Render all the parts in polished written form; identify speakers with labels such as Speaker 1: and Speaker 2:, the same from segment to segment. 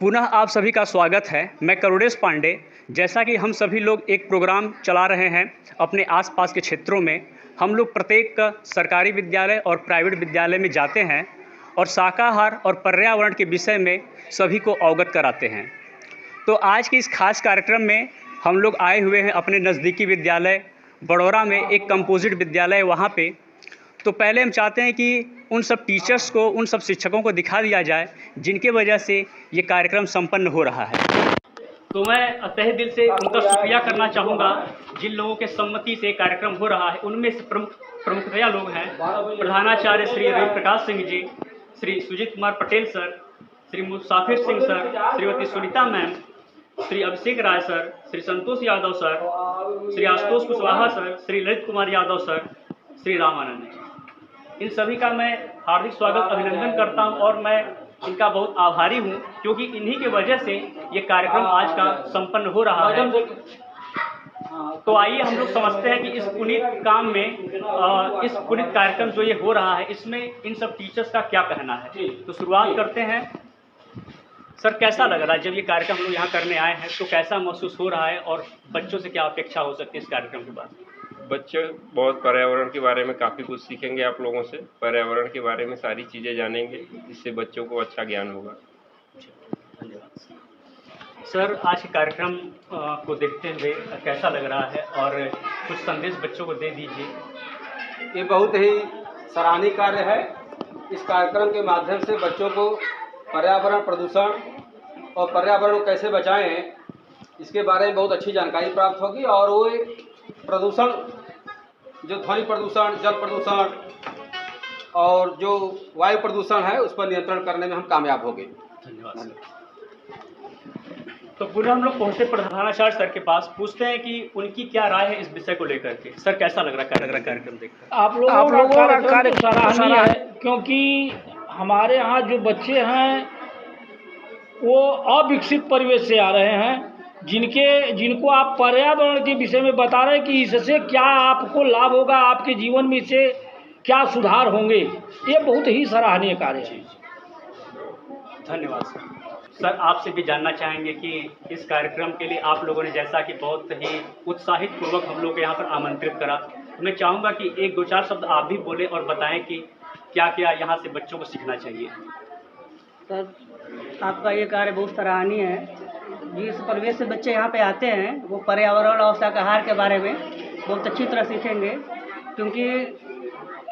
Speaker 1: पुनः आप सभी का स्वागत है। मैं करुणेश पांडे। जैसा कि हम सभी लोग एक प्रोग्राम चला रहे हैं अपने आसपास के क्षेत्रों में, हम लोग प्रत्येक सरकारी विद्यालय और प्राइवेट विद्यालय में जाते हैं और शाकाहार और पर्यावरण के विषय में सभी को अवगत कराते हैं। तो आज के इस खास कार्यक्रम में हम लोग आए हुए हैं अपने नज़दीकी विद्यालय बड़ौरा में, एक कंपोजिट विद्यालय है वहाँ पे। तो पहले हम चाहते हैं कि उन सब टीचर्स को, उन सब शिक्षकों को दिखा दिया जाए जिनके वजह से ये कार्यक्रम संपन्न हो रहा है। तो मैं तहे दिल से उनका शुक्रिया करना चाहूँगा जिन लोगों के सम्मति से कार्यक्रम हो रहा है। उनमें से प्रमुखतया लोग हैं प्रधानाचार्य Shri Ravi Prakash Singh ji, Shri Sujeet Kumar Patel sir, Shri Musafir Singh sir, Shrimati Sunita ma'am, Shri Abhishek Rai sir, Shri Santosh Yadav sir, Shri Ashutosh Kushwaha sir, Shri Lalit Kumar Yadav sir, Shri Ramanand. इन सभी का मैं हार्दिक स्वागत अभिनंदन करता हूं और मैं इनका बहुत आभारी हूं क्योंकि इन्हीं की वजह से ये कार्यक्रम आज का संपन्न हो रहा है। तो आइए हम लोग समझते हैं कि इस पुनीत काम में, इस पुनीत कार्यक्रम जो ये हो रहा है, इसमें इन सब टीचर्स का क्या कहना है। तो शुरुआत करते हैं। सर, कैसा लग रहा है जब ये कार्यक्रम हम लोग यहाँ करने आए हैं, तो कैसा महसूस हो रहा है और बच्चों से क्या अपेक्षा हो सकती है इस कार्यक्रम के बाद?
Speaker 2: बच्चे बहुत पर्यावरण के बारे में काफ़ी कुछ सीखेंगे आप लोगों से। पर्यावरण के बारे में सारी चीज़ें जानेंगे, इससे बच्चों को अच्छा ज्ञान होगा।
Speaker 1: धन्यवाद सर। आज के कार्यक्रम को देखते हुए कैसा लग रहा है और कुछ संदेश बच्चों को दे दीजिए।
Speaker 3: ये बहुत ही सराहनीय कार्य है। इस कार्यक्रम के माध्यम से बच्चों को पर्यावरण प्रदूषण और पर्यावरण को कैसे बचाएं, इसके बारे में बहुत अच्छी जानकारी प्राप्त होगी और वो प्रदूषण, जो ध्वनि प्रदूषण, जल प्रदूषण और जो वायु प्रदूषण है, उस पर नियंत्रण करने में हम कामयाब होंगे।
Speaker 1: धन्यवाद। तो पुनः हम लोग पहुँचते प्रधानाचार्य सर के पास, पूछते हैं कि उनकी क्या राय है इस विषय को लेकर के। सर, कैसा लग रहा है कार्यक्रम देखकर?
Speaker 4: आप लोगों का कार्यक्रम तो सराहनीय है क्योंकि हमारे यहाँ जो बच्चे हैं वो अविकसित परिवेश से आ रहे हैं, जिनको आप पर्यावरण के विषय में बता रहे हैं कि इससे क्या आपको लाभ होगा, आपके जीवन में इससे क्या सुधार होंगे। ये बहुत ही सराहनीय कार्य है।
Speaker 1: धन्यवाद सर। सर, आपसे भी जानना चाहेंगे कि इस कार्यक्रम के लिए आप लोगों ने, जैसा कि बहुत ही उत्साहित पूर्वक हम लोग को यहाँ पर आमंत्रित करा, तो मैं चाहूँगा कि एक दो चार शब्द आप भी बोलें और बताएं कि क्या क्या यहाँ से बच्चों को सीखना चाहिए।
Speaker 5: सर, आपका ये कार्य बहुत सराहनीय है। जिस परिवेश से बच्चे यहाँ पे आते हैं वो पर्यावरण और शाकाहार के बारे में बहुत अच्छी तरह सीखेंगे, क्योंकि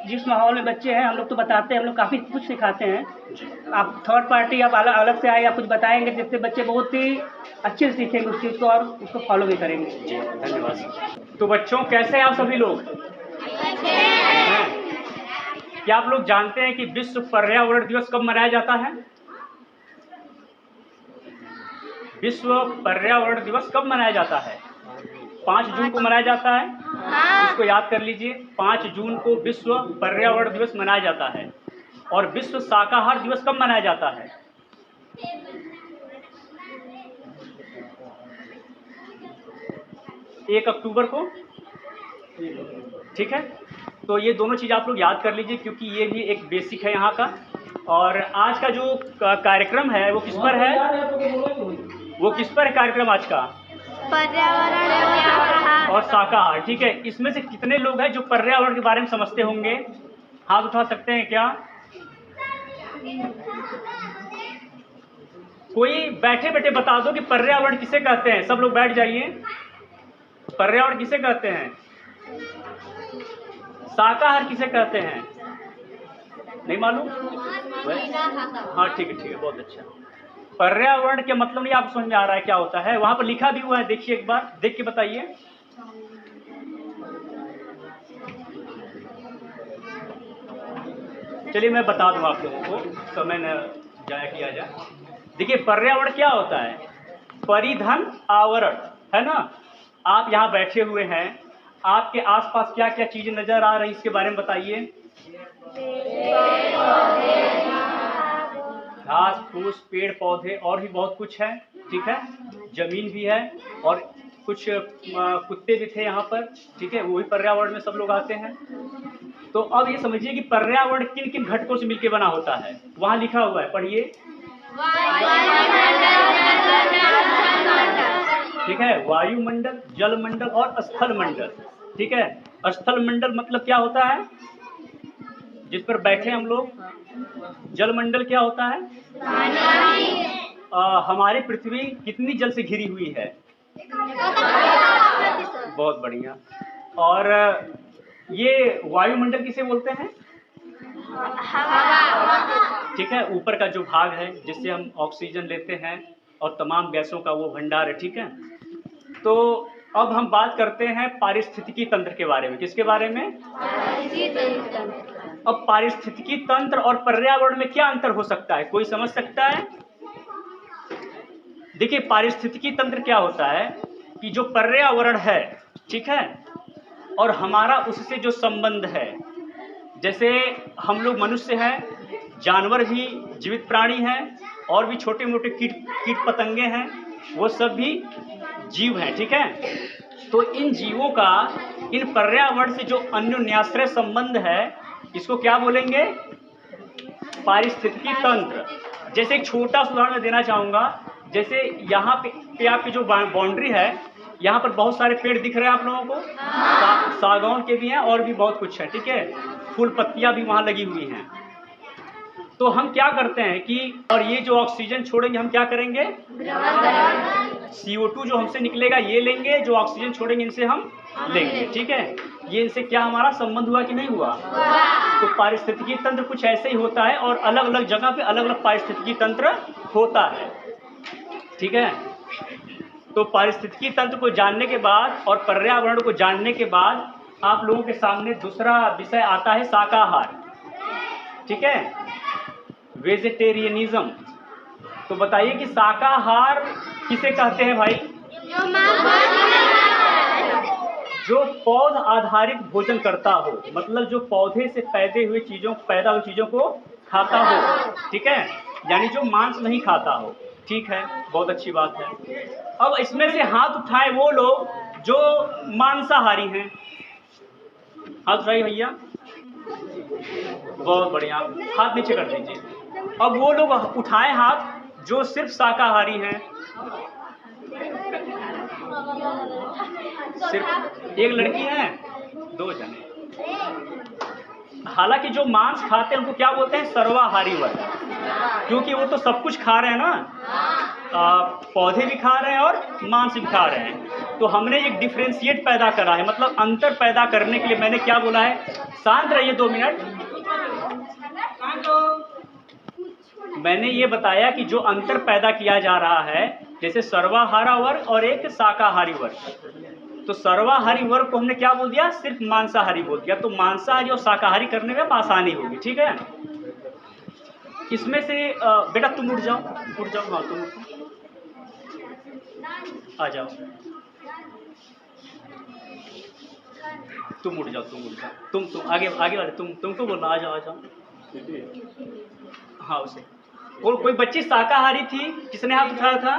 Speaker 5: जिस माहौल में बच्चे हैं, हम लोग तो बताते हैं, हम लोग काफ़ी कुछ सिखाते हैं। आप थर्ड पार्टी आप अलग से आए या कुछ बताएंगे जिससे बच्चे बहुत ही अच्छे से सीखेंगे उस चीज़ को और उसको फॉलो भी करेंगे।
Speaker 1: जी, धन्यवाद। तो बच्चों, कैसे हैं आप सभी लोग? क्या आप लोग जानते हैं कि विश्व पर्यावरण दिवस कब मनाया जाता है? विश्व पर्यावरण दिवस कब मनाया जाता है? 5 जून को मनाया जाता है। इसको याद कर लीजिए, 5 जून को विश्व पर्यावरण दिवस मनाया जाता है। और विश्व शाकाहार दिवस कब मनाया जाता है? 1 अक्टूबर को। ठीक है, तो ये दोनों चीज़ आप लोग याद कर लीजिए क्योंकि ये भी एक बेसिक है यहाँ का। और आज का जो कार्यक्रम है वो किस पर है? वो किस पर है कार्यक्रम आज का?
Speaker 6: पर्यावरण
Speaker 1: और शाकाहार। ठीक है, इसमें से कितने लोग हैं जो पर्यावरण के बारे में समझते होंगे? हाथ उठा सकते हैं क्या? कोई बैठे बैठे बता दो कि पर्यावरण किसे कहते हैं। सब लोग बैठ जाइए। पर्यावरण किसे कहते हैं? शाकाहार किसे कहते हैं? नहीं मालूम? हाँ, ठीक है, बहुत अच्छा। पर्यावरण के मतलब नहीं आपको समझ में आ रहा है क्या होता है? वहां पर लिखा भी हुआ है, देखिए, एक बार देख के बताइए। चलिए मैं बता दूं आप लोगों को, समय न जाया किया जाए। देखिए, पर्यावरण क्या होता है? परिधन आवरण, है ना। आप यहाँ बैठे हुए हैं, आपके आसपास क्या क्या चीजें नजर आ रही, इसके बारे में बताइए। घास फूस, पेड़ पौधे और भी बहुत कुछ है। ठीक है, जमीन भी है और कुछ कुत्ते भी थे यहाँ पर। ठीक है, वो भी पर्यावरण में सब लोग आते हैं। तो अब ये समझिए कि पर्यावरण किन किन घटकों से मिलकर बना होता है। वहाँ लिखा हुआ है, पढ़िए। है वायुमंडल, जलमंडल और स्थल मंडल। ठीक है, स्थल मंडल मतलब क्या होता है, जिस पर बैठे हम लोग। जलमंडल क्या होता है, हमारी पृथ्वी कितनी जल से घिरी हुई है, बहुत बढ़िया। और ये वायुमंडल किसे बोलते हैं, ठीक है, ऊपर का जो भाग है जिससे हम ऑक्सीजन लेते हैं और तमाम गैसों का वो भंडार है। ठीक है, तो अब हम बात करते हैं पारिस्थितिकी तंत्र के बारे में। किसके बारे में, अब पारिस्थितिकी तंत्र और पर्यावरण में क्या अंतर हो सकता है, कोई समझ सकता है। देखिए, पारिस्थितिकी तंत्र क्या होता है कि जो पर्यावरण है, ठीक है, और हमारा उससे जो संबंध है, जैसे हम लोग मनुष्य हैं, जानवर भी जीवित प्राणी हैं, और भी छोटे मोटे कीट पतंगे हैं, वो सब भी जीव हैं। ठीक है, तो इन जीवों का इन पर्यावरण से जो अन्योन्याश्रय संबंध है, इसको क्या बोलेंगे, पारिस्थितिकी तंत्र। जैसे एक छोटा सा उदाहरण मैं देना चाहूँगा, जैसे यहाँ पे आपकी जो बाउंड्री है, यहाँ पर बहुत सारे पेड़ दिख रहे हैं आप लोगों को, सागौन के भी हैं और भी बहुत कुछ है। ठीक है, फूल पत्तियाँ भी वहाँ लगी हुई हैं। तो हम क्या करते हैं कि, और ये जो ऑक्सीजन छोड़ेंगे हम क्या करेंगे, CO2 जो हमसे निकलेगा ये लेंगे, जो ऑक्सीजन छोड़ेंगे इनसे हम लेंगे। ठीक है, ये इनसे क्या हमारा संबंध हुआ कि नहीं हुआ। तो पारिस्थितिकी तंत्र कुछ ऐसे ही होता है, और अलग अलग जगह पे अलग अलग पारिस्थितिकी तंत्र होता है। ठीक है, तो पारिस्थितिकी तंत्र को जानने के बाद और पर्यावरण को जानने के बाद आप लोगों के सामने दूसरा विषय आता है शाकाहार। ठीक है, वेजिटेरियनिज्म। तो बताइए कि शाकाहार किसे कहते हैं भाई, जो पौध आधारित भोजन करता हो, मतलब जो पौधे से पैदा हुई चीजों को खाता हो। ठीक है, यानी जो मांस नहीं खाता हो। ठीक है, बहुत अच्छी बात है। अब इसमें से हाथ उठाए वो लोग जो मांसाहारी हैं, हाथ उठाइए भैया, बहुत बढ़िया, हाथ नीचे कर दीजिए। अब वो लोग उठाए हाथ जो सिर्फ शाकाहारी हैं। सिर्फ एक लड़की है, 2 जने। हालांकि जो मांस खाते हैं उनको क्या बोलते हैं, सर्वाहारी वर्ग, क्योंकि वो तो सब कुछ खा रहे हैं ना, पौधे भी खा रहे हैं और मांस भी खा रहे हैं। तो हमने एक डिफरेंशिएट पैदा करा है, मतलब अंतर पैदा करने के लिए मैंने क्या बोला है, शांत रहिए 2 मिनट। मैंने ये बताया कि जो अंतर पैदा किया जा रहा है, जैसे सर्वाहारा वर्ग और एक शाकाहारी वर्ग, तो सर्वाहारी वर्ग को हमने क्या बोल दिया, सिर्फ मांसाहारी बोल दिया। तो मांसाहारी और शाकाहारी करने में आसानी होगी। ठीक है, इसमें से बेटा तुम उठ जाओ, हाँ तुम आ जाओ, तुम उठ जाओ, तुम आगे वाले तुमको बोलना, आ जाओ। हाँ, उसे कोई बच्ची शाकाहारी थी, किसने हाथ उठाया था,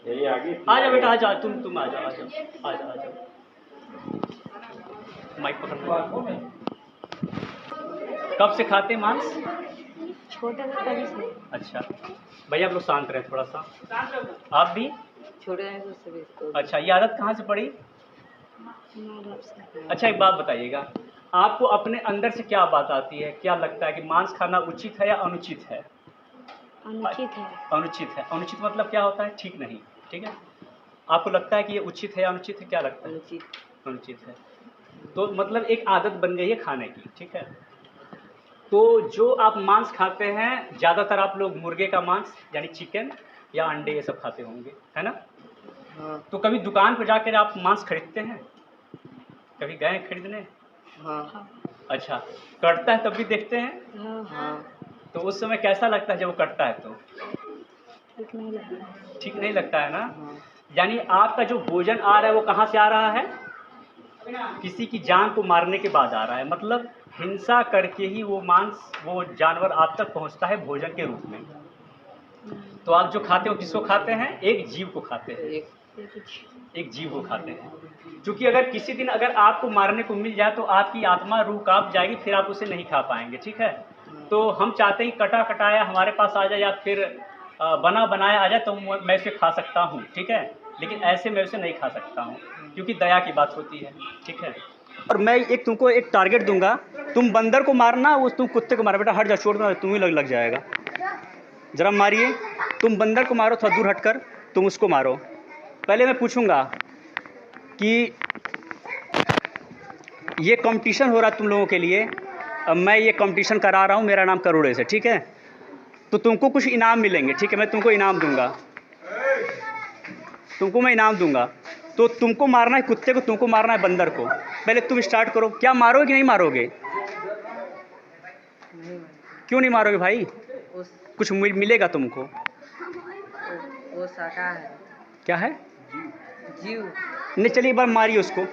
Speaker 2: यही आगे,
Speaker 1: आ जाओ बेटा, आ जाओ, तुम आ जाओ। माइक पकड़। कब से खाते मांस,
Speaker 6: छोटे से।
Speaker 1: अच्छा भैया आप लोग शांत रहे थोड़ा सा, आप भी
Speaker 6: छोटे से।
Speaker 1: अच्छा, ये आदत कहाँ से पड़ी। अच्छा, एक बात बताइएगा, आपको अपने अंदर से क्या बात आती है, क्या लगता है कि मांस खाना उचित है या अनुचित है।
Speaker 6: अनुचित है।
Speaker 1: अनुचित है, अनुचित मतलब क्या होता है, ठीक नहीं। ठीक है, आपको लगता है कि ये उचित है या अनुचित है, क्या लगता है, अनुचित है। तो मतलब एक आदत बन गई है खाने की। ठीक है, तो जो आप मांस खाते हैं, ज़्यादातर आप लोग मुर्गे का मांस यानी चिकन या अंडे ये सब खाते होंगे, है ना।
Speaker 6: हाँ।
Speaker 1: तो कभी दुकान पर जाकर आप मांस खरीदते हैं, कभी गए खरीदने।
Speaker 6: हाँ।
Speaker 1: अच्छा, कटता है तब भी देखते हैं।
Speaker 6: हाँ।
Speaker 1: तो उस समय कैसा लगता है जब वो कटता है तो,
Speaker 6: ठीक नहीं लगता।
Speaker 1: ठीक नहीं लगता है ना।
Speaker 6: हाँ।
Speaker 1: यानी आपका जो भोजन आ रहा है वो कहाँ से आ रहा है, किसी की जान को मारने के बाद आ रहा है, मतलब हिंसा करके ही वो मांस, वो जानवर आप तक पहुंचता है भोजन के रूप में। तो आप जो खाते हो किसको खाते हैं, एक जीव को खाते हैं, एक जीव को खाते हैं। क्योंकि अगर किसी दिन अगर आपको मारने को मिल जाए तो आपकी आत्मा रूह कांप जाएगी, फिर आप उसे नहीं खा पाएंगे। ठीक है, तो हम चाहते हैं कटा कटाया हमारे पास आ जाए या फिर बना बनाया आ जाए तो मैं इसे खा सकता हूँ। ठीक है, लेकिन ऐसे मैं उसे नहीं खा सकता हूँ, क्योंकि दया की बात होती है, ठीक है। और मैं तुमको एक टारगेट दूंगा, तुम बंदर को मारना, वो तुम कुत्ते को मारो। बेटा हट जा, छोड़ दो, तुम ही लग जाएगा। जरा मारिए, तुम बंदर को मारो, थोड़ा दूर हटकर तुम उसको मारो। पहले मैं पूछूंगा कि ये कंपटीशन हो रहा है तुम लोगों के लिए, अब मैं ये कंपटीशन करा रहा हूँ, मेरा नाम करोड़े से, ठीक है। तो तुमको कुछ इनाम मिलेंगे, ठीक है, मैं तुमको इनाम दूंगा, तुमको मैं इनाम दूंगा। तो तुमको मारना है कुत्ते को, तुमको मारना है बंदर को। पहले तुम स्टार्ट करो, क्या मारोगे कि नहीं मारोगे? क्यों नहीं मारोगे भाई? कुछ मिलेगा तुमको।
Speaker 7: वो शाकाहारी
Speaker 1: क्या है?
Speaker 7: जीव।
Speaker 1: नहीं, चलिए एक बार मारिए उसको,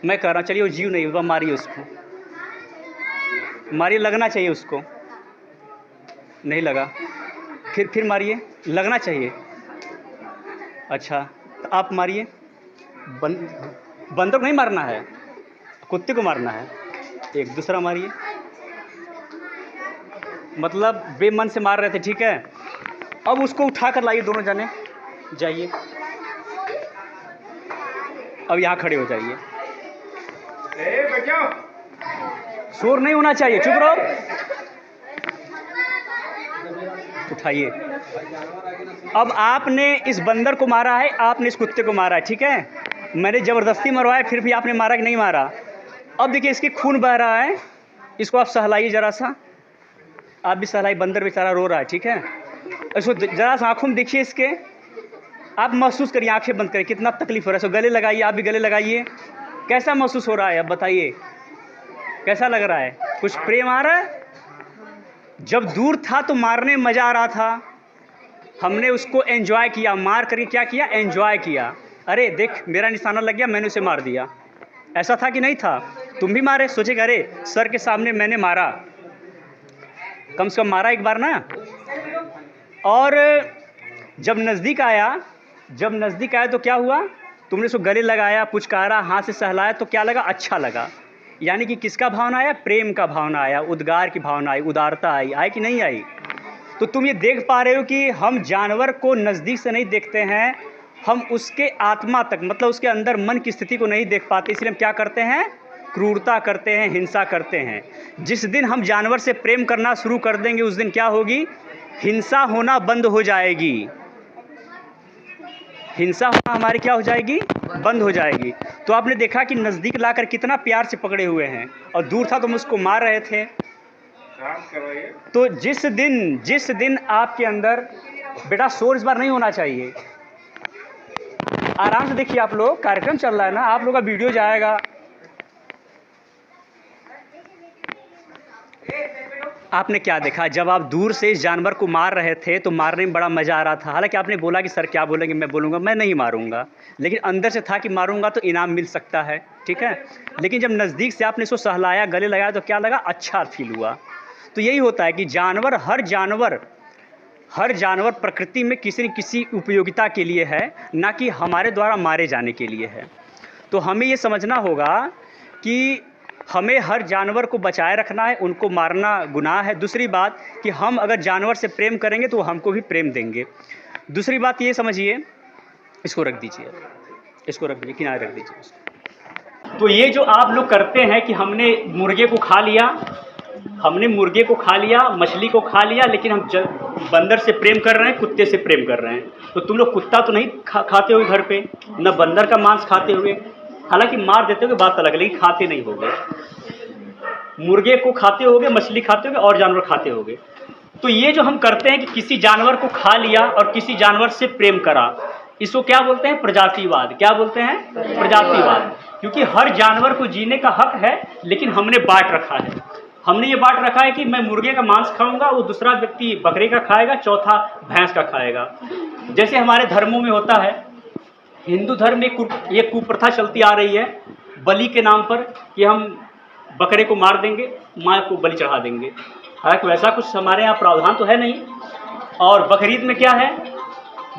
Speaker 1: मैं कह रहा हूँ, चलिए वो जीव नहीं, एक बार मारिए उसको, मारिए, लगना चाहिए उसको। नहीं लगा, फिर मारिए, लगना चाहिए। अच्छा, तो आप मारिए। बंदर को नहीं मारना है, कुत्ते को मारना है। एक दूसरा मारिए, मतलब बेमन से मार रहे थे, ठीक है। अब उसको उठा कर लाइए, दोनों जने जाइए, अब यहाँ खड़े हो जाइए। शोर नहीं होना चाहिए, चुप रहो। उठाइए। अब आपने इस बंदर को मारा है, आपने इस कुत्ते को मारा है, ठीक है। मैंने ज़बरदस्ती मरवाया, फिर भी आपने मारा कि नहीं मारा? अब देखिए इसके खून बह रहा है, इसको आप सहलाइए ज़रा सा, आप भी सहलाइए। बंदर बेचारा रो रहा है, ठीक है। इसको ज़रा सा आँखों में देखिए इसके, आप महसूस करिए, आंखें बंद करिए, कितना तकलीफ हो रहा है। इसको गले लगाइए, आप भी गले लगाइए। कैसा महसूस हो रहा है, अब बताइए कैसा लग रहा है? कुछ प्रेम आ रहा है? जब दूर था तो मारने में मज़ा आ रहा था, हमने उसको एंजॉय किया, मार करके क्या किया, एंजॉय किया। अरे देख मेरा निशाना लग गया, मैंने उसे मार दिया, ऐसा था कि नहीं था? तुम भी मारे, सोचेगा अरे सर के सामने मैंने मारा, कम से कम मारा एक बार ना। और जब नज़दीक आया तो क्या हुआ, तुमने उसको गले लगाया, पुचकारा, हाथ से सहलाया, तो क्या लगा, अच्छा लगा। यानी कि किसका भावना आया, प्रेम का भावना आया, उद्गार की भावना आई, उदारता आई कि नहीं आई? तो तुम ये देख पा रहे हो कि हम जानवर को नज़दीक से नहीं देखते हैं, हम उसके आत्मा तक, मतलब उसके अंदर मन की स्थिति को नहीं देख पाते, इसलिए हम क्या करते हैं, क्रूरता करते हैं, हिंसा करते हैं। जिस दिन हम जानवर से प्रेम करना शुरू कर देंगे, उस दिन क्या होगी, हिंसा होना बंद हो जाएगी। हिंसा होना हमारी क्या हो जाएगी, बंद हो जाएगी। तो आपने देखा कि नज़दीक लाकर कितना प्यार से पकड़े हुए हैं, और दूर था तो हम उसको मार रहे थे। तो जिस दिन आपके अंदर, बेटा शोर इस बार नहीं होना चाहिए, आराम से देखिए, आप लोग कार्यक्रम चल रहा है ना, आप लोग का वीडियो जाएगा। आपने क्या देखा, जब आप दूर से इस जानवर को मार रहे थे तो मारने में बड़ा मज़ा आ रहा था। हालांकि आपने बोला कि सर क्या बोलेंगे, मैं बोलूँगा मैं नहीं मारूंगा, लेकिन अंदर से था कि मारूंगा तो इनाम मिल सकता है, ठीक है। लेकिन जब नज़दीक से आपने इसको सहलाया, गले लगाया, तो क्या लगा, अच्छा फील हुआ। तो यही होता है कि हर जानवर प्रकृति में किसी न किसी उपयोगिता के लिए है, ना कि हमारे द्वारा मारे जाने के लिए है। तो हमें ये समझना होगा कि हमें हर जानवर को बचाए रखना है, उनको मारना गुनाह है। दूसरी बात कि हम अगर जानवर से प्रेम करेंगे तो हमको भी प्रेम देंगे। दूसरी बात ये समझिए, इसको रख दीजिए, किनारे रख दीजिए इसको। तो ये जो आप लोग करते हैं कि हमने मुर्गे को खा लिया, मछली को खा लिया, लेकिन हम बंदर से प्रेम कर रहे हैं, कुत्ते से प्रेम कर रहे हैं। तो तुम लोग कुत्ता तो नहीं खाते हो घर पे, न बंदर का मांस खाते हुए, हालांकि मार देते होगे बात अलग है, लेकिन खाते नहीं होगे। मुर्गे को खाते होगे, मछली खाते होगे, और जानवर खाते होगे। तो ये जो हम करते हैं कि किसी जानवर को खा लिया और किसी जानवर से प्रेम करा, इसको क्या बोलते हैं, प्रजातिवाद। क्या बोलते हैं, प्रजातिवाद। क्योंकि हर जानवर को जीने का हक है, लेकिन हमने बांट रखा है। हमने ये बांट रखा है कि मैं मुर्गे का मांस खाऊंगा, वो दूसरा व्यक्ति बकरे का खाएगा, चौथा भैंस का खाएगा। जैसे हमारे धर्मों में होता है, हिंदू धर्म में ये कुप्रथा चलती आ रही है बलि के नाम पर, कि हम बकरे को मार देंगे, माँ को बलि चढ़ा देंगे। हालांकि वैसा कुछ हमारे यहाँ प्रावधान तो है नहीं। और बकरीद में क्या है,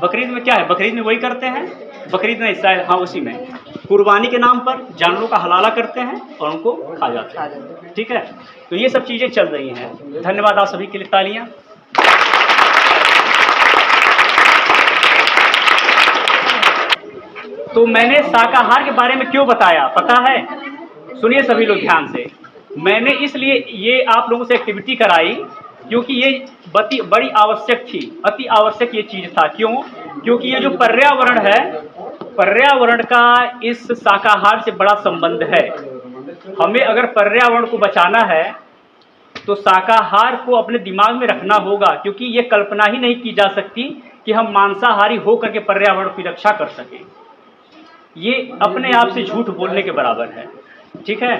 Speaker 1: बकरीद में वही करते हैं, बकरीद में शायद, हाँ उसी में कुर्बानी के नाम पर जानवरों का हलाला करते हैं और उनको खा जाते हैं, ठीक है। तो ये सब चीज़ें चल रही हैं। धन्यवाद आप सभी के लिए, तालियाँ। तो मैंने शाकाहार के बारे में क्यों बताया पता है? सुनिए सभी लोग ध्यान से। मैंने इसलिए ये आप लोगों से एक्टिविटी कराई क्योंकि ये बड़ी आवश्यक थी, अति आवश्यक ये चीज़ था। क्यों? क्योंकि ये जो पर्यावरण है, पर्यावरण का इस शाकाहार से बड़ा संबंध है। हमें अगर पर्यावरण को बचाना है तो शाकाहार को अपने दिमाग में रखना होगा, क्योंकि ये कल्पना ही नहीं की जा सकती कि हम मांसाहारी होकर के पर्यावरण की रक्षा कर सकें। ये अपने आप से झूठ बोलने के बराबर है। ठीक है,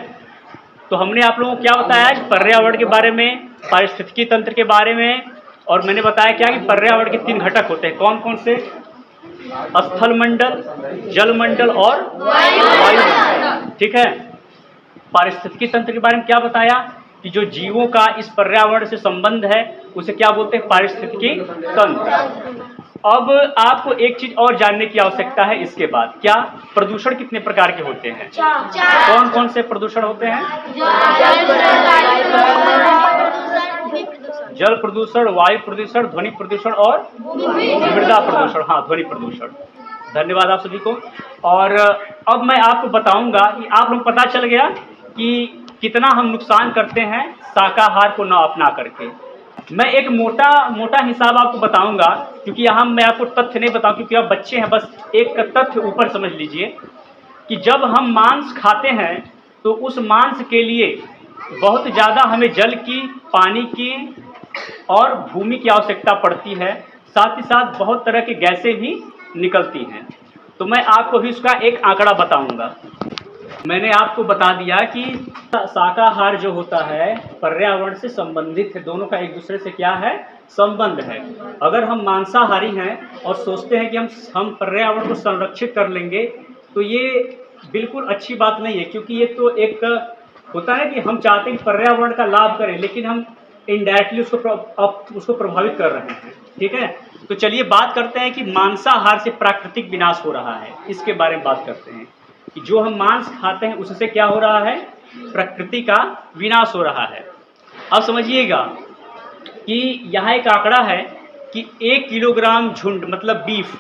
Speaker 1: तो हमने आप लोगों को क्या बताया कि पर्यावरण के बारे में, पारिस्थितिकी तंत्र के बारे में, और मैंने बताया क्या कि पर्यावरण के 3 घटक होते हैं। कौन कौन से? स्थल मंडल, जल मंडल और वायुमंडल। ठीक है, पारिस्थितिकी तंत्र के बारे में क्या बताया कि जो जीवों का इस पर्यावरण से संबंध है उसे क्या बोलते हैं? पारिस्थितिकी तंत्र। अब आपको एक चीज और जानने की आवश्यकता है इसके बाद। क्या? प्रदूषण कितने प्रकार के होते हैं? कौन कौन से प्रदूषण होते हैं? जल प्रदूषण, वायु प्रदूषण, ध्वनि प्रदूषण और मृदा प्रदूषण। हाँ, ध्वनि प्रदूषण। धन्यवाद आप सभी को। और अब मैं आपको बताऊंगा कि आप लोग पता चल गया कि कितना हम नुकसान करते हैं शाकाहार को न अपना करके। मैं एक मोटा हिसाब आपको बताऊंगा, क्योंकि यहाँ मैं आपको तथ्य नहीं बताऊं क्योंकि आप बच्चे हैं। बस एक तथ्य ऊपर समझ लीजिए कि जब हम मांस खाते हैं तो उस मांस के लिए बहुत ज़्यादा हमें जल की, पानी की और भूमि की आवश्यकता पड़ती है। साथ ही साथ बहुत तरह की गैसें भी निकलती हैं। तो मैं आपको भी इसका एक आंकड़ा बताऊंगा। मैंने आपको बता दिया कि शाकाहार जो होता है पर्यावरण से संबंधित है। दोनों का एक दूसरे से क्या है? संबंध है। अगर हम मांसाहारी हैं और सोचते हैं कि हम पर्यावरण को संरक्षित कर लेंगे तो ये बिल्कुल अच्छी बात नहीं है, क्योंकि ये तो एक होता है कि हम चाहते हैं कि पर्यावरण का लाभ करें, लेकिन हम इनडायरेक्टली उसको प्रभावित कर रहे हैं। ठीक है, तो चलिए बात करते हैं कि मांसाहार से प्राकृतिक विनाश हो रहा है। इसके बारे में बात करते हैं कि जो हम मांस खाते हैं उससे क्या हो रहा है? प्रकृति का विनाश हो रहा है। अब समझिएगा कि यहाँ एक आंकड़ा है कि 1 किलोग्राम झुंड मतलब बीफ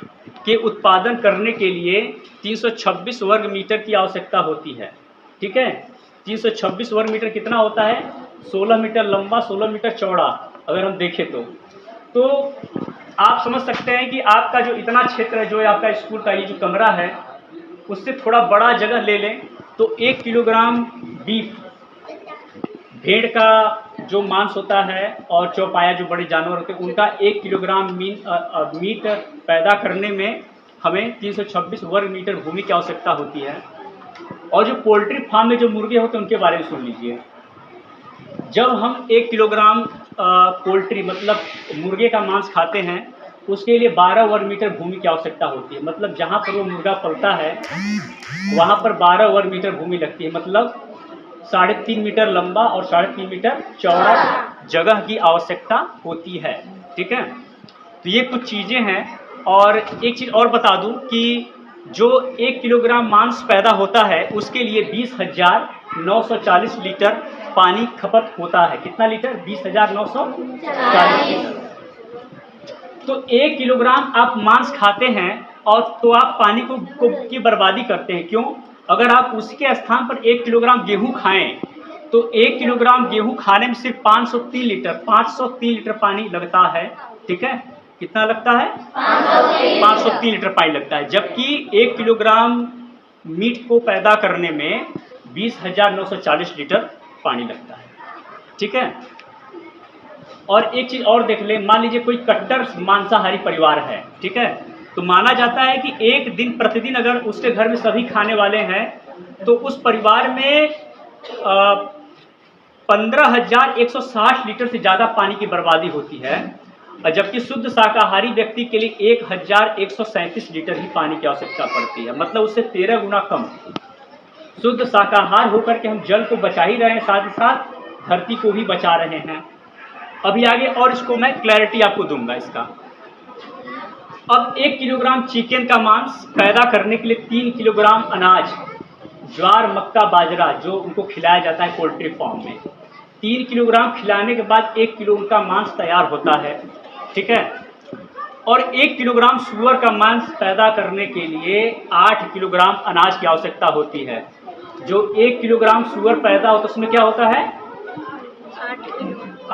Speaker 1: के उत्पादन करने के लिए 326 वर्ग मीटर की आवश्यकता होती है। ठीक है, 326 वर्ग मीटर कितना होता है? 16 मीटर लंबा, 16 मीटर चौड़ा। अगर हम देखें तो आप समझ सकते हैं कि आपका जो इतना क्षेत्र है, जो आपका स्कूल का ये जो कमरा है, उससे थोड़ा बड़ा जगह ले लें तो 1 किलोग्राम बीफ, भेड़ का जो मांस होता है और चौपाया जो बड़े जानवर होते हैं, उनका 1 किलोग्राम मीट पैदा करने में हमें 326 वर्ग मीटर भूमि की आवश्यकता होती है। और जो पोल्ट्री फार्म में जो मुर्गे होते हैं उनके बारे में सुन लीजिए। जब हम 1 किलोग्राम पोल्ट्री मतलब मुर्गे का मांस खाते हैं उसके लिए 12 वर्ग मीटर भूमि की आवश्यकता होती है। मतलब जहाँ पर वो मुर्गा पलता है वहाँ पर 12 वर्ग मीटर भूमि लगती है। मतलब 3.5 मीटर लंबा और 3.5 मीटर चौड़ा जगह की आवश्यकता होती है। ठीक है, तो ये कुछ चीज़ें हैं। और एक चीज़ और बता दूं कि जो 1 किलोग्राम मांस पैदा होता है उसके लिए 20,940 लीटर पानी खपत होता है। कितना लीटर? 20,940 लीटर। तो 1 किलोग्राम आप मांस खाते हैं और तो आप पानी की बर्बादी करते हैं। क्यों? अगर आप उसके स्थान पर 1 किलोग्राम गेहूं खाएं तो 1 किलोग्राम गेहूं खाने में सिर्फ 503 लीटर पानी लगता है। ठीक है, कितना लगता है? 503 लीटर पानी लगता है। जबकि 1 किलोग्राम मीट को पैदा करने में 20,940 लीटर पानी लगता है। ठीक है, और एक चीज़ और देख लें। मान लीजिए कोई कट्टर मांसाहारी परिवार है। ठीक है, तो माना जाता है कि एक दिन प्रतिदिन अगर उसके घर में सभी खाने वाले हैं तो उस परिवार में 15,160 लीटर से ज़्यादा पानी की बर्बादी होती है। जबकि शुद्ध शाकाहारी व्यक्ति के लिए 1,137 लीटर ही पानी की आवश्यकता पड़ती है। मतलब उससे 13 गुना कम। शुद्ध शाकाहार होकर के हम जल को बचा ही रहे हैं, साथ ही साथ धरती को भी बचा रहे हैं। अभी आगे और इसको मैं क्लैरिटी आपको दूंगा इसका। अब 1 किलोग्राम चिकन का मांस पैदा करने के लिए 3 किलोग्राम अनाज, ज्वार, मक्का, बाजरा जो उनको खिलाया जाता है पोल्ट्री फार्म में, 3 किलोग्राम खिलाने के बाद 1 किलो उनका मांस तैयार होता है। ठीक है, और 1 किलोग्राम सूअर का मांस पैदा करने के लिए 8 किलोग्राम अनाज की आवश्यकता होती है। जो 1 किलोग्राम सूअर पैदा होता है उसमें क्या होता है?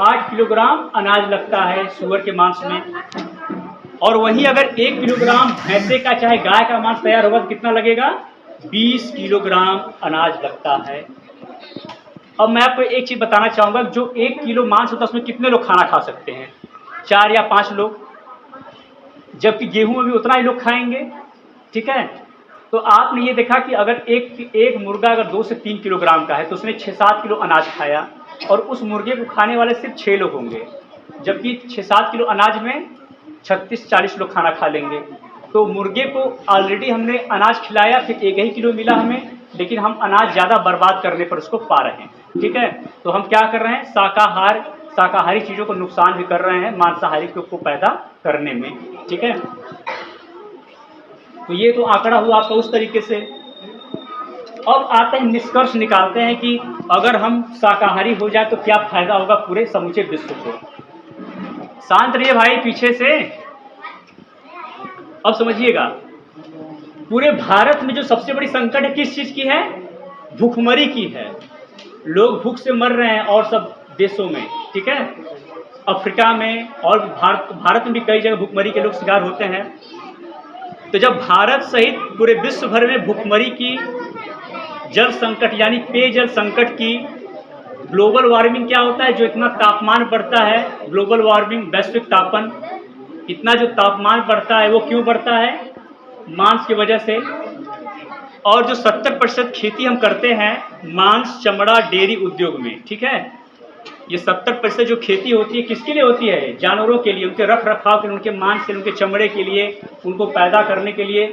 Speaker 1: 8 किलोग्राम अनाज लगता है सूअर के मांस में। और वहीं अगर 1 किलोग्राम भैंसे का चाहे गाय का मांस तैयार होगा तो कितना लगेगा? 20 किलोग्राम अनाज लगता है। अब मैं आपको एक चीज़ बताना चाहूँगा, जो 1 किलो मांस होता है उसमें कितने लोग खाना खा सकते हैं? 4 या 5 लोग, जबकि गेहूं में भी उतना ही लोग खाएंगे। ठीक है, तो आपने ये देखा कि अगर एक मुर्गा अगर 2 से 3 किलोग्राम का है तो उसने 6-7 किलो अनाज खाया, और उस मुर्गे को खाने वाले सिर्फ 6 लोग होंगे, जबकि 6-7 किलो अनाज में 36-40 लोग खाना खा लेंगे। तो मुर्गे को ऑलरेडी हमने अनाज खिलाया, फिर 1 ही किलो मिला हमें, लेकिन हम अनाज ज़्यादा बर्बाद करने पर उसको पा रहे हैं। ठीक है, तो हम क्या कर रहे हैं? शाकाहारी चीज़ों को नुकसान भी कर रहे हैं मांसाहारी को पैदा करने में। ठीक है, तो ये तो आंकड़ा हुआ आपका उस तरीके से। अब आते हैं, निष्कर्ष निकालते हैं कि अगर हम शाकाहारी हो जाए तो क्या फायदा होगा पूरे समूचे विश्व को। शांत रहिए भाई पीछे से। अब समझिएगा, पूरे भारत में जो सबसे बड़ी संकट है किस चीज की है? भूखमरी की है। लोग भूख से मर रहे हैं और सब देशों में। ठीक है, अफ्रीका में और भारत में भी कई जगह भूखमरी के लोग शिकार होते हैं। तो जब भारत सहित पूरे विश्व भर में भूखमरी की, जल संकट यानी पेयजल संकट की, ग्लोबल वार्मिंग क्या होता है? जो इतना तापमान बढ़ता है, ग्लोबल वार्मिंग, वैश्विक तापन, इतना जो तापमान बढ़ता है वो क्यों बढ़ता है? मांस की वजह से। और जो 70% खेती हम करते हैं मांस, चमड़ा, डेयरी उद्योग में। ठीक है, ये 70% जो खेती होती है किसके लिए होती है? जानवरों के लिए, उनके रख रखाव के लिए, उनके मांस के लिए, उनके चमड़े के लिए, उनको पैदा करने के लिए।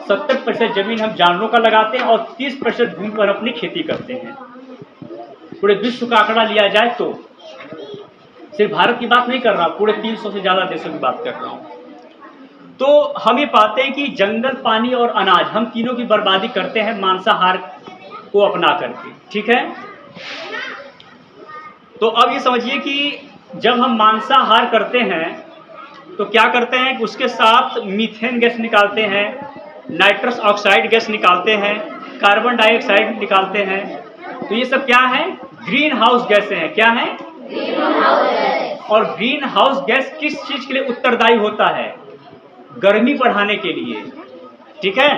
Speaker 1: 70% जमीन हम जानवरों का लगाते हैं और 30% भूमि पर अपनी खेती करते हैं। पूरे विश्व का आंकड़ा लिया जाए तो, सिर्फ भारत की बात नहीं कर रहा, पूरे 300 से ज़्यादा देशों की बात कर रहा हूँ। तो हम ये पाते हैं कि जंगल, पानी और अनाज, हम तीनों की बर्बादी करते हैं मांसाहार को अपना करके। ठीक है, तो अब ये समझिए कि जब हम मांसाहार करते हैं तो क्या करते हैं कि उसके साथ मीथेन गैस निकालते हैं, नाइट्रस ऑक्साइड गैस निकालते हैं, कार्बन डाइऑक्साइड निकालते हैं। तो ये सब क्या है? ग्रीन हाउस गैसें हैं। क्या है? और ग्रीन हाउस गैस किस चीज के लिए उत्तरदायी होता है? गर्मी बढ़ाने के लिए। ठीक है,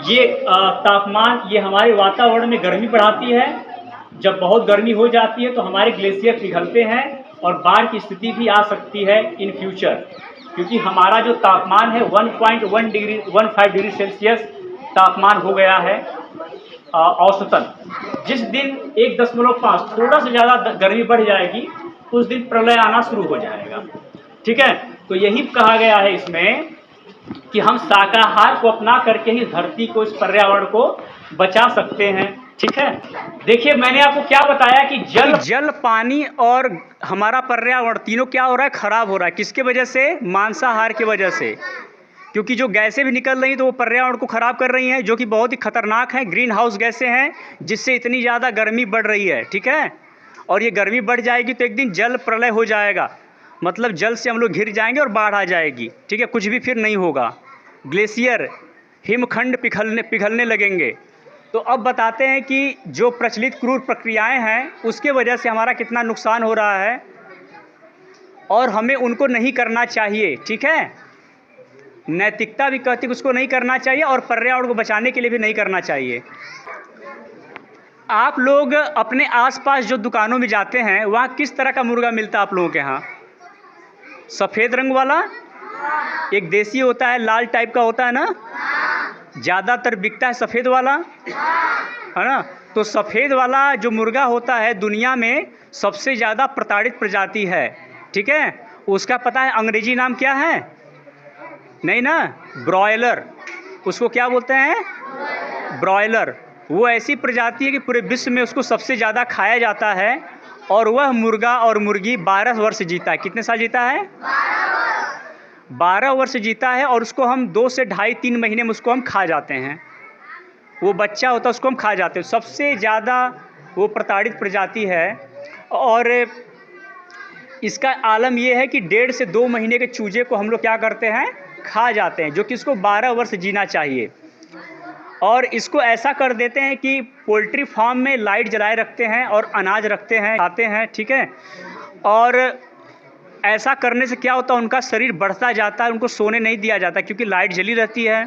Speaker 1: ये तापमान, ये हमारे वातावरण में गर्मी बढ़ाती है। जब बहुत गर्मी हो जाती है तो हमारे ग्लेशियर पिघलते हैं और बाढ़ की स्थिति भी आ सकती है इन फ्यूचर, क्योंकि हमारा जो तापमान है 1.15 डिग्री सेल्सियस तापमान हो गया है औसतन। जिस दिन 1.5 थोड़ा सा ज़्यादा गर्मी बढ़ जाएगी उस दिन प्रलय आना शुरू हो जाएगा। ठीक है, तो यही कहा गया है इसमें कि हम शाकाहार को अपना करके ही धरती को, इस पर्यावरण को बचा सकते हैं। ठीक है, देखिए मैंने आपको क्या बताया कि जल, पानी और हमारा पर्यावरण तीनों क्या हो रहा है? खराब हो रहा है। किसके वजह से? मांसाहार की वजह से। क्योंकि जो गैसें भी निकल रही हैं तो वो पर्यावरण को ख़राब कर रही हैं, जो कि बहुत ही खतरनाक हैं। ग्रीन हाउस गैसें हैं जिससे इतनी ज़्यादा गर्मी बढ़ रही है। ठीक है, और ये गर्मी बढ़ जाएगी तो एक दिन जल प्रलय हो जाएगा, मतलब जल से हम लोग घिर जाएंगे और बाढ़ आ जाएगी। ठीक है, कुछ भी फिर नहीं होगा। ग्लेशियर, हिमखंड पिघलने लगेंगे। तो अब बताते हैं कि जो प्रचलित क्रूर प्रक्रियाएं हैं उसके वजह से हमारा कितना नुकसान हो रहा है और हमें उनको नहीं करना चाहिए। ठीक है, नैतिकता भी कहती है उसको नहीं करना चाहिए और पर्यावरण को बचाने के लिए भी नहीं करना चाहिए। आप लोग अपने आसपास जो दुकानों में जाते हैं वहाँ किस तरह का मुर्गा मिलता है आप लोगों के यहाँ? सफ़ेद रंग वाला, एक देसी होता है, लाल टाइप का होता है ना, ज़्यादातर बिकता है सफ़ेद वाला, है ना। तो सफ़ेद वाला जो मुर्गा होता है दुनिया में सबसे ज़्यादा प्रताड़ित प्रजाति है। ठीक है, उसका पता है अंग्रेजी नाम क्या है? नहीं ना, ब्रॉयलर। उसको क्या बोलते हैं? ब्रॉयलर। वो ऐसी प्रजाति है कि पूरे विश्व में उसको सबसे ज़्यादा खाया जाता है और वह मुर्गा और मुर्गी 12 वर्ष जीता है। कितने साल जीता है? 12 वर्ष जीता है और उसको हम 2 से 2.5-3 महीने में उसको हम खा जाते हैं। वो बच्चा होता है उसको हम खा जाते हैं। सबसे ज़्यादा वो प्रताड़ित प्रजाति है। और इसका आलम ये है कि 1.5 से 2 महीने के चूजे को हम लोग क्या करते हैं? खा जाते हैं, जो कि इसको 12 वर्ष जीना चाहिए। और इसको ऐसा कर देते हैं कि पोल्ट्री फार्म में लाइट जलाए रखते हैं और अनाज रखते हैं, खाते हैं, ठीक है। और ऐसा करने से क्या होता है, उनका शरीर बढ़ता जाता है, उनको सोने नहीं दिया जाता क्योंकि लाइट जली रहती है।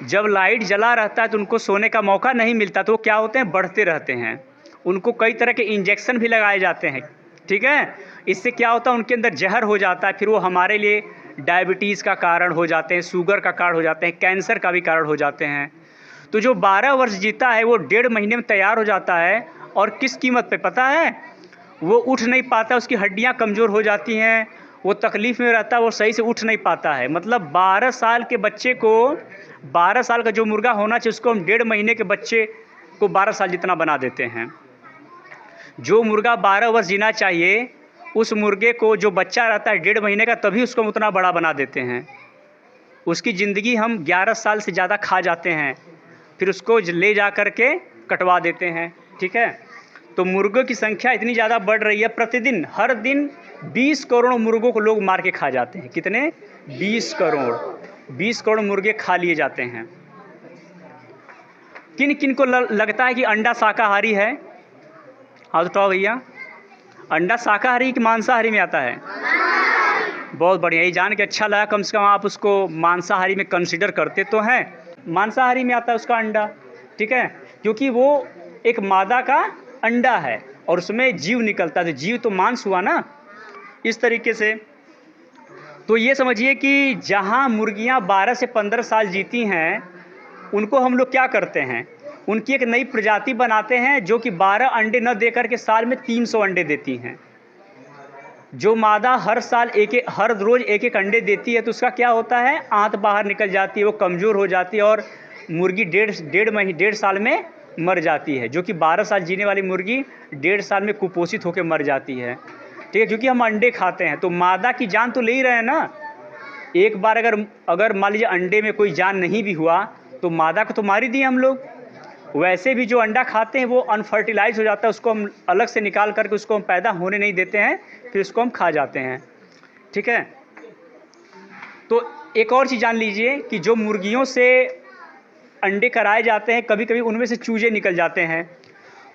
Speaker 1: जब लाइट जला रहता है तो उनको सोने का मौका नहीं मिलता, तो वो क्या होते हैं, बढ़ते रहते हैं। उनको कई तरह के इंजेक्शन भी लगाए जाते हैं, ठीक है। इससे क्या होता है, उनके अंदर जहर हो जाता है, फिर वो हमारे लिए डायबिटीज़ का कारण हो जाते हैं, शुगर का कारण हो जाते हैं, कैंसर का भी कारण हो जाते हैं। तो जो 12 वर्ष जीता है वो 1.5 महीने में तैयार हो जाता है, और किस कीमत पे पता है, वो उठ नहीं पाता, उसकी हड्डियां कमज़ोर हो जाती हैं, वो तकलीफ़ में रहता है, वो सही से उठ नहीं पाता है। मतलब 12 साल के बच्चे को, 12 साल का जो मुर्गा होना चाहिए उसको हम 1.5 महीने के बच्चे को 12 साल जितना बना देते हैं। जो मुर्गा 12 वर्ष जीना चाहिए उस मुर्गे को जो बच्चा रहता है 1.5 महीने का, तभी उसको हम उतना बड़ा बना देते हैं। उसकी ज़िंदगी हम 11 साल से ज़्यादा खा जाते हैं, फिर उसको ले जा कर के कटवा देते हैं, ठीक है। तो मुर्गों की संख्या इतनी ज़्यादा बढ़ रही है, प्रतिदिन हर दिन 20 करोड़ मुर्गों को लोग मार के खा जाते हैं। कितने? 20 करोड़। 20 करोड़ मुर्गे खा लिए जाते हैं। किन किन को लगता है कि अंडा शाकाहारी है? हाँ तो बताओ भैया, अंडा शाकाहारी कि मांसाहारी में आता है? बहुत बढ़िया, ये जान के अच्छा लगा, कम से कम आप उसको मांसाहारी में कंसिडर करते तो हैं। मांसाहारी में आता है उसका अंडा, ठीक है, क्योंकि वो एक मादा का अंडा है और उसमें जीव निकलता है, तो जीव तो मांस हुआ ना, इस तरीके से। तो ये समझिए कि जहाँ मुर्गियाँ 12 से 15 साल जीती हैं, उनको हम लोग क्या करते हैं, उनकी एक नई प्रजाति बनाते हैं जो कि 12 अंडे न दे कर के साल में 300 अंडे देती हैं। जो मादा हर साल हर रोज़ एक एक अंडे देती है, तो उसका क्या होता है, आंत बाहर निकल जाती है, वो कमज़ोर हो जाती है और मुर्गी 1.5 साल में मर जाती है। जो कि 12 साल जीने वाली मुर्गी 1.5 साल में कुपोषित होकर मर जाती है, ठीक है, क्योंकि हम अंडे खाते हैं। तो मादा की जान तो ले ही रहे हैं ना। एक बार अगर मान लीजिए अंडे में कोई जान नहीं भी हुआ तो मादा को तो मार ही दिए हम लोग। वैसे भी जो अंडा खाते हैं वो अनफर्टिलाइज हो जाता है, उसको हम अलग से निकाल करके उसको हम पैदा होने नहीं देते हैं, फिर उसको हम खा जाते हैं, ठीक है। तो एक और चीज़ जान लीजिए कि जो मुर्गियों से अंडे कराए जाते हैं, कभी कभी उनमें से चूजे निकल जाते हैं।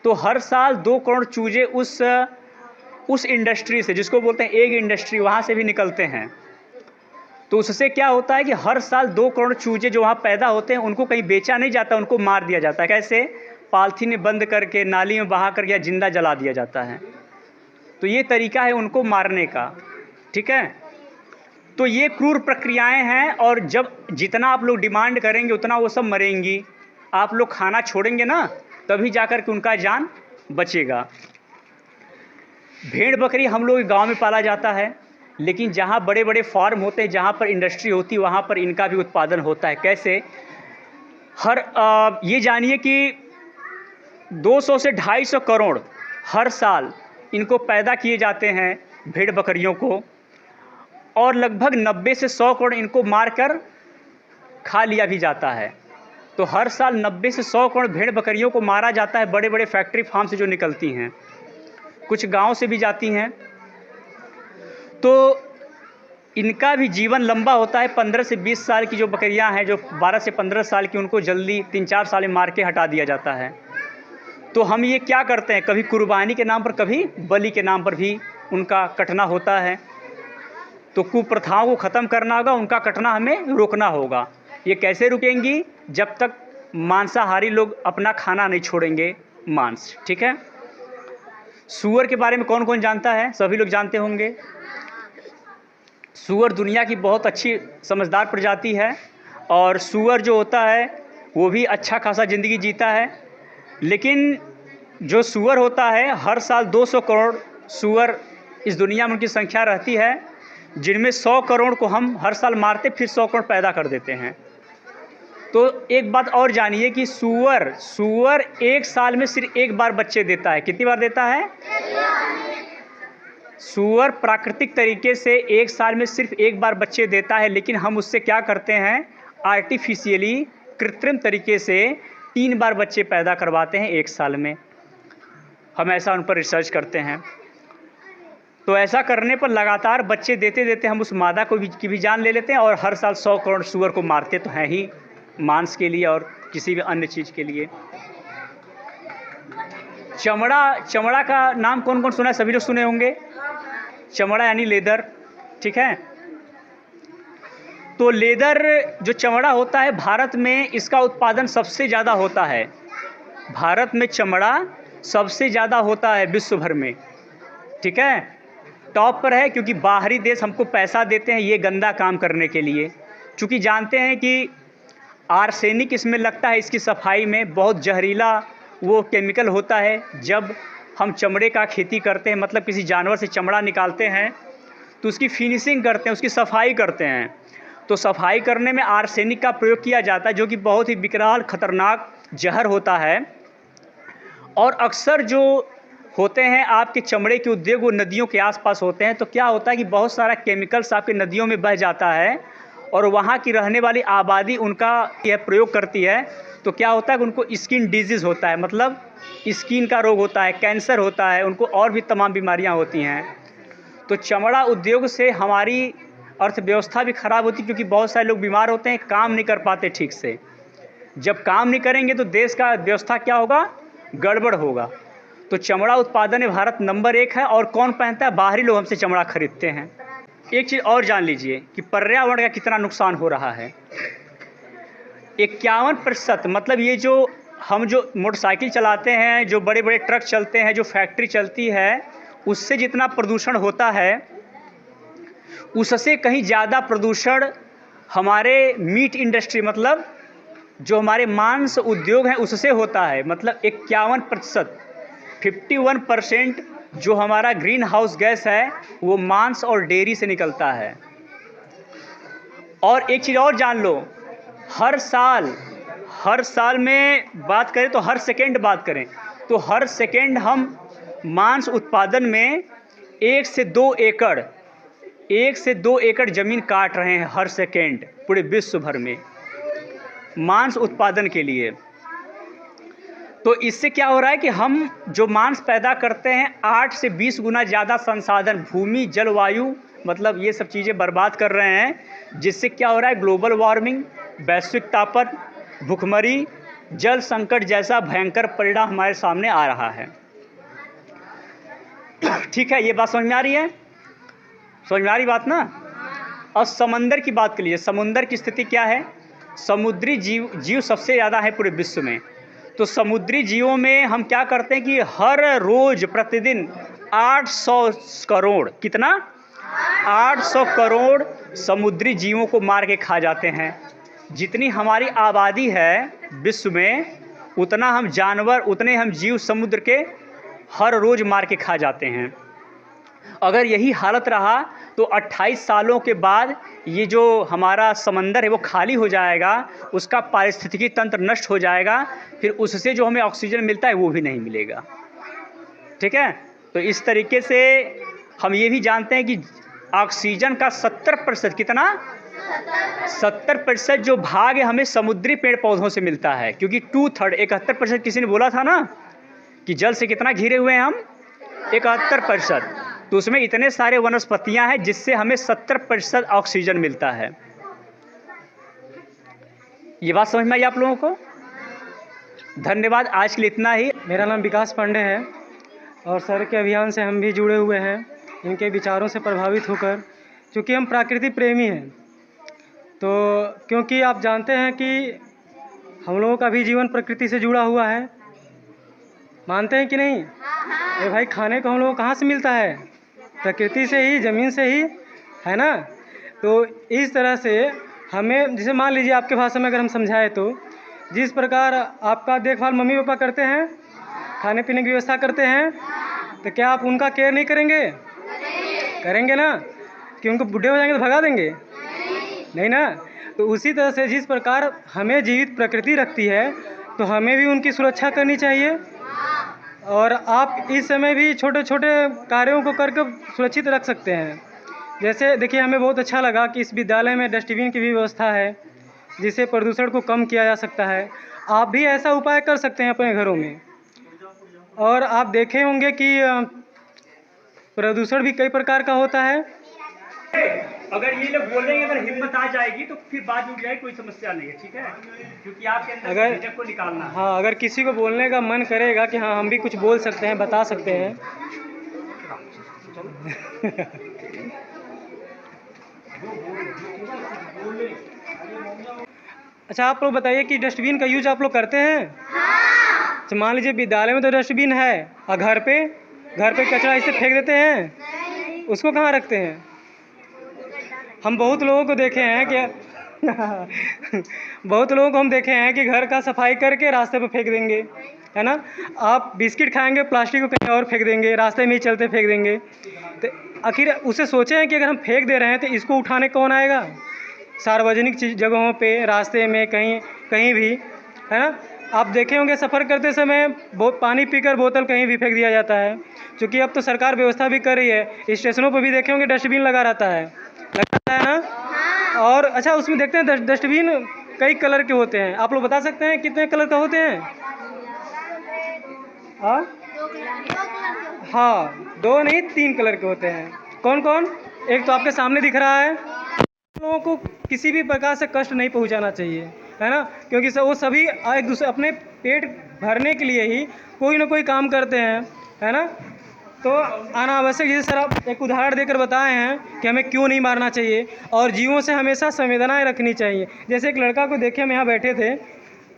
Speaker 1: तो हर साल 2 करोड़ चूजे उस इंडस्ट्री से, जिसको बोलते हैं एग इंडस्ट्री, वहाँ से भी निकलते हैं। तो उससे क्या होता है कि हर साल 2 करोड़ चूजे जो वहाँ पैदा होते हैं उनको कहीं बेचा नहीं जाता, उनको मार दिया जाता है। कैसे? पॉलीथीन में बंद करके, नाली में बहा करके या जिंदा जला दिया जाता है। तो ये तरीका है उनको मारने का, ठीक है। तो ये क्रूर प्रक्रियाएं हैं, और जब जितना आप लोग डिमांड करेंगे उतना वो सब मरेंगी। आप लोग खाना छोड़ेंगे ना, तभी जा कर के उनका जान बचेगा। भेड़ बकरी हम लोग गाँव में पाला जाता है, लेकिन जहाँ बड़े बड़े फार्म होते हैं, जहाँ पर इंडस्ट्री होती है, वहाँ पर इनका भी उत्पादन होता है। कैसे? ये जानिए कि 200 से 250 करोड़ हर साल इनको पैदा किए जाते हैं, भेड़ बकरियों को, और लगभग 90 से 100 करोड़ इनको मारकर खा लिया भी जाता है। तो हर साल 90 से 100 करोड़ भेड़ बकरियों को मारा जाता है, बड़े बड़े फैक्ट्री फार्म से जो निकलती हैं, कुछ गांव से भी जाती हैं। तो इनका भी जीवन लंबा होता है। 15 से 20 साल की जो बकरियां हैं, जो 12 से 15 साल की, उनको जल्दी 3-4 साल में मार के हटा दिया जाता है। तो हम ये क्या करते हैं, कभी कुर्बानी के नाम पर, कभी बलि के नाम पर भी उनका कटना होता है। तो कुप्रथाओं को ख़त्म करना होगा, उनका कटना हमें रोकना होगा। ये कैसे रुकेंगी? जब तक मांसाहारी लोग अपना खाना नहीं छोड़ेंगे, मांस, ठीक है। सूअर के बारे में कौन कौन जानता है? सभी लोग जानते होंगे। सूअर दुनिया की बहुत अच्छी समझदार प्रजाति है, और सूअर जो होता है वो भी अच्छा खासा ज़िंदगी जीता है। लेकिन जो सूअर होता है, हर साल 200 करोड़ सूअर इस दुनिया में उनकी संख्या रहती है, जिनमें 100 करोड़ को हम हर साल मारते, फिर 100 करोड़ पैदा कर देते हैं। तो एक बात और जानिए कि सूअर एक साल में सिर्फ एक बार बच्चे देता है। कितनी बार देता है? सूअर प्राकृतिक तरीके से एक साल में सिर्फ एक बार बच्चे देता है, लेकिन हम उससे क्या करते हैं, आर्टिफिशियली, कृत्रिम तरीके से 3 बार बच्चे पैदा करवाते हैं एक साल में। हम ऐसा उन पर रिसर्च करते हैं। तो ऐसा करने पर लगातार बच्चे देते देते हम उस मादा को भी की भी जान ले लेते हैं, और हर साल 100 करोड़ सूअर को मारते तो हैं ही, मांस के लिए और किसी भी अन्य चीज़ के लिए। चमड़ा का नाम कौन कौन सुना है? सभी लोग सुने होंगे। चमड़ा यानी लेदर, ठीक है। तो लेदर जो चमड़ा होता है, भारत में इसका उत्पादन सबसे ज़्यादा होता है। भारत में चमड़ा सबसे ज़्यादा होता है विश्व भर में, ठीक है। टॉप पर है क्योंकि बाहरी देश हमको पैसा देते हैं ये गंदा काम करने के लिए, क्योंकि जानते हैं कि आर्सेनिक इसमें लगता है, इसकी सफाई में बहुत जहरीला वो केमिकल होता है। जब हम चमड़े का खेती करते हैं, मतलब किसी जानवर से चमड़ा निकालते हैं तो उसकी फिनिशिंग करते हैं, उसकी सफाई करते हैं, तो सफाई करने में आर्सेनिक का प्रयोग किया जाता है, जो कि बहुत ही विकराल खतरनाक जहर होता है। और अक्सर जो होते हैं आपके चमड़े के उद्योग वो नदियों के आसपास होते हैं, तो क्या होता है कि बहुत सारा केमिकल्स आपके नदियों में बह जाता है और वहाँ की रहने वाली आबादी उनका यह प्रयोग करती है, तो क्या होता है कि उनको स्किन डिजीज़ होता है, मतलब स्किन का रोग होता है, कैंसर होता है, उनको और भी तमाम बीमारियाँ होती हैं। तो चमड़ा उद्योग से हमारी अर्थव्यवस्था भी ख़राब होती है, क्योंकि बहुत सारे लोग बीमार होते हैं, काम नहीं कर पाते ठीक से। जब काम नहीं करेंगे तो देश का व्यवस्था क्या होगा? गड़बड़ होगा। तो चमड़ा उत्पादन में भारत नंबर 1 है। और कौन पहनता है? बाहरी लोग हमसे चमड़ा खरीदते हैं। एक चीज़ और जान लीजिए कि पर्यावरण का कितना नुकसान हो रहा है। 51%, मतलब ये जो हम जो मोटरसाइकिल चलाते हैं, जो बड़े बड़े ट्रक चलते हैं, जो फैक्ट्री चलती है, उससे जितना प्रदूषण होता है उससे कहीं ज़्यादा प्रदूषण हमारे मीट इंडस्ट्री, मतलब जो हमारे मांस उद्योग हैं उससे होता है। मतलब 51%, 51% जो हमारा ग्रीन हाउस गैस है वो मांस और डेयरी से निकलता है। और एक चीज़ और जान लो, हर साल में बात करें तो हर सेकेंड बात करें तो हर सेकेंड हम मांस उत्पादन में 1 से 2 एकड़ ज़मीन काट रहे हैं हर सेकेंड, पूरे विश्व भर में मांस उत्पादन के लिए। तो इससे क्या हो रहा है कि हम जो मांस पैदा करते हैं 8 से 20 गुना ज़्यादा संसाधन, भूमि, जलवायु, मतलब ये सब चीज़ें बर्बाद कर रहे हैं, जिससे क्या हो रहा है? ग्लोबल वार्मिंग, वैश्विक तापन, भूखमरी, जल संकट जैसा भयंकर परिणाम हमारे सामने आ रहा है। ठीक है, ये बात समझ में आ रही है? समझ में आ रही बात ना? और समंदर की बात कर लीजिए। समुंदर की स्थिति क्या है? समुद्री जीव सबसे ज़्यादा है पूरे विश्व में। तो समुद्री जीवों में हम क्या करते हैं कि हर रोज़ प्रतिदिन 800 करोड़, कितना? 800 करोड़ समुद्री जीवों को मार के खा जाते हैं। जितनी हमारी आबादी है विश्व में, उतना हम जानवर, उतने हम जीव समुद्र के हर रोज़ मार के खा जाते हैं। अगर यही हालत रहा तो 28 सालों के बाद ये जो हमारा समंदर है वो खाली हो जाएगा, उसका पारिस्थितिकी तंत्र नष्ट हो जाएगा, फिर उससे जो हमें ऑक्सीजन मिलता है वो भी नहीं मिलेगा। ठीक है, तो इस तरीके से हम ये भी जानते हैं कि ऑक्सीजन का 70%, कितना? 70% जो भाग है हमें समुद्री पेड़ पौधों से मिलता है, क्योंकि 2/3, 71% किसी ने बोला था ना कि जल से कितना घिरे हुए हैं हम? 71%। तो उसमें इतने सारे वनस्पतियां हैं जिससे हमें 70% ऑक्सीजन मिलता है। ये बात समझ में आई आप लोगों को? धन्यवाद, आज के लिए इतना ही।
Speaker 8: मेरा नाम विकास पांडे है और सर के अभियान से हम भी जुड़े हुए हैं, इनके विचारों से प्रभावित होकर, क्योंकि हम प्रकृति प्रेमी हैं। तो क्योंकि आप जानते हैं कि हम लोगों का भी जीवन प्रकृति से जुड़ा हुआ है, मानते हैं कि नहीं? अरे भाई, खाने को हम लोगों को कहाँ से मिलता है? प्रकृति से ही, ज़मीन से ही, है ना? तो इस तरह से हमें, जैसे मान लीजिए आपके भाषा में अगर हम समझाएं तो, जिस प्रकार आपका देखभाल मम्मी पापा करते हैं, खाने पीने की व्यवस्था करते हैं, तो क्या आप उनका केयर नहीं करेंगे? करेंगे ना? कि उनको बूढ़े हो जाएंगे तो भगा देंगे? नहीं ना? तो उसी तरह से जिस प्रकार हमें जीवित प्रकृति रखती है, तो हमें भी उनकी सुरक्षा करनी चाहिए। और आप इस समय भी छोटे छोटे कार्यों को करके सुरक्षित रख सकते हैं। जैसे देखिए, हमें बहुत अच्छा लगा कि इस विद्यालय में डस्टबिन की भी व्यवस्था है, जिससे प्रदूषण को कम किया जा सकता है। आप भी ऐसा उपाय कर सकते हैं अपने घरों में। और आप देखे होंगे कि प्रदूषण भी कई प्रकार का होता है।
Speaker 1: अगर ये लोग बोलेंगे, अगर हिम्मत आ जाएगी तो फिर बात जुड़ जाएगी, कोई समस्या नहीं है, ठीक है, क्योंकि आपके अंदर
Speaker 8: अगर-
Speaker 1: झिझक को निकालना है।
Speaker 8: हाँ, अगर किसी को बोलने का मन करेगा कि हाँ हम भी कुछ बोल सकते हैं, बता सकते हैं। अच्छा, आप लोग बताइए कि डस्टबिन का यूज आप लोग करते हैं? अच्छा, मान लीजिए विद्यालय में तो डस्टबिन है, और घर पे कचरा इसे फेंक देते हैं, उसको कहाँ रखते हैं? हम बहुत लोगों को देखे हैं कि बहुत लोगों को हम देखे हैं कि घर का सफाई करके रास्ते पे फेंक देंगे, है ना। आप बिस्किट खाएंगे, प्लास्टिक को कहीं और फेंक देंगे, रास्ते में ही चलते फेंक देंगे। तो आखिर उसे सोचे हैं कि अगर हम फेंक दे रहे हैं तो इसको उठाने कौन आएगा? सार्वजनिक जगहों पे, रास्ते में, कहीं भी, है ना। आप देखे होंगे सफ़र करते समय पानी पीकर बोतल कहीं भी फेंक दिया जाता है। क्योंकि अब तो सरकार व्यवस्था भी कर रही है, स्टेशनों पर भी देखे होंगे डस्टबिन लगा रहता है ना। और अच्छा, उसमें देखते हैं डस्टबिन कई कलर के होते हैं। आप लोग बता सकते हैं कितने कलर का होते हैं? हाँ, 2 नहीं 3 कलर के होते हैं। कौन कौन? एक तो आपके सामने दिख रहा है। लोगों को किसी भी प्रकार से कष्ट नहीं पहुंचाना चाहिए, है ना, क्योंकि वो सभी एक दूसरे अपने पेट भरने के लिए ही कोई ना कोई काम करते हैं, है ना। तो अनावश्यक, जैसे सर आप एक उदाहरण देकर बताए हैं कि हमें क्यों नहीं मारना चाहिए और जीवों से हमेशा संवेदनाएं रखनी चाहिए। जैसे एक लड़का को देखे, हम यहाँ बैठे थे,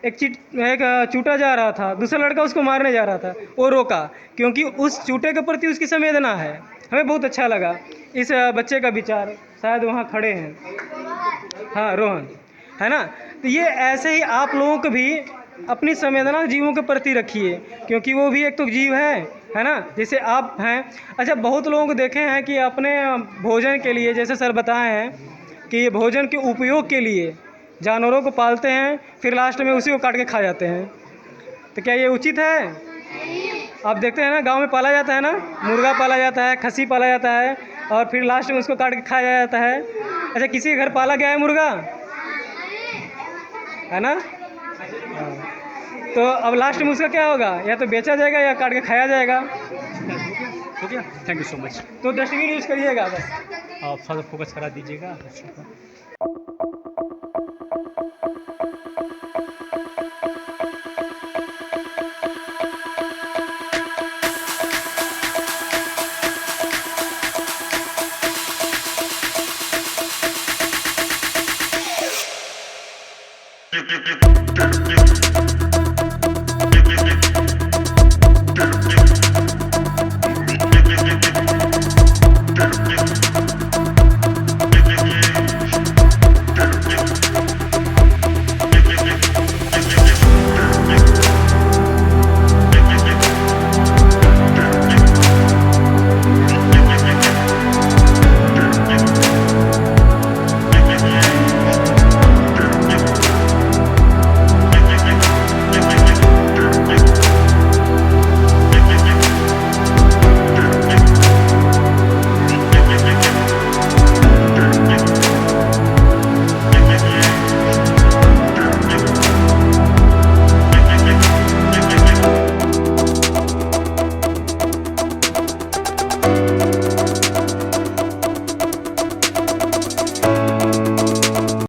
Speaker 8: एक चूटा जा रहा था, दूसरा लड़का उसको मारने जा रहा था, वो रोका क्योंकि उस चूटे के प्रति उसकी संवेदना है। हमें बहुत अच्छा लगा इस बच्चे का विचार, शायद वहाँ खड़े हैं, हाँ रोहन, है ना। तो ये ऐसे ही आप लोगों को भी अपनी संवेदना जीवों के प्रति रखिए, क्योंकि वो भी एक तो जीव है ना, जैसे आप हैं। अच्छा, बहुत लोगों को देखे हैं कि अपने भोजन के लिए, जैसे सर बताए हैं कि भोजन के उपयोग के लिए जानवरों को पालते हैं, फिर लास्ट में उसी को काट के खा जाते हैं। तो क्या ये उचित है? आप देखते हैं ना, गांव में पाला जाता है ना, मुर्गा पाला जाता है, खस्सी पाला जाता है, और फिर लास्ट में उसको काट के खाया जाता है। अच्छा, किसी के घर पाला गया है मुर्गा, है ना। तो अब लास्ट में उसका क्या होगा? या तो बेचा जाएगा या काट के खाया जाएगा।
Speaker 1: हो गया, थैंक यू सो मच।
Speaker 8: तो डस्टबिन यूज़ करिएगा, बस
Speaker 1: आप थोड़ा फोकस करा दीजिएगा।
Speaker 9: You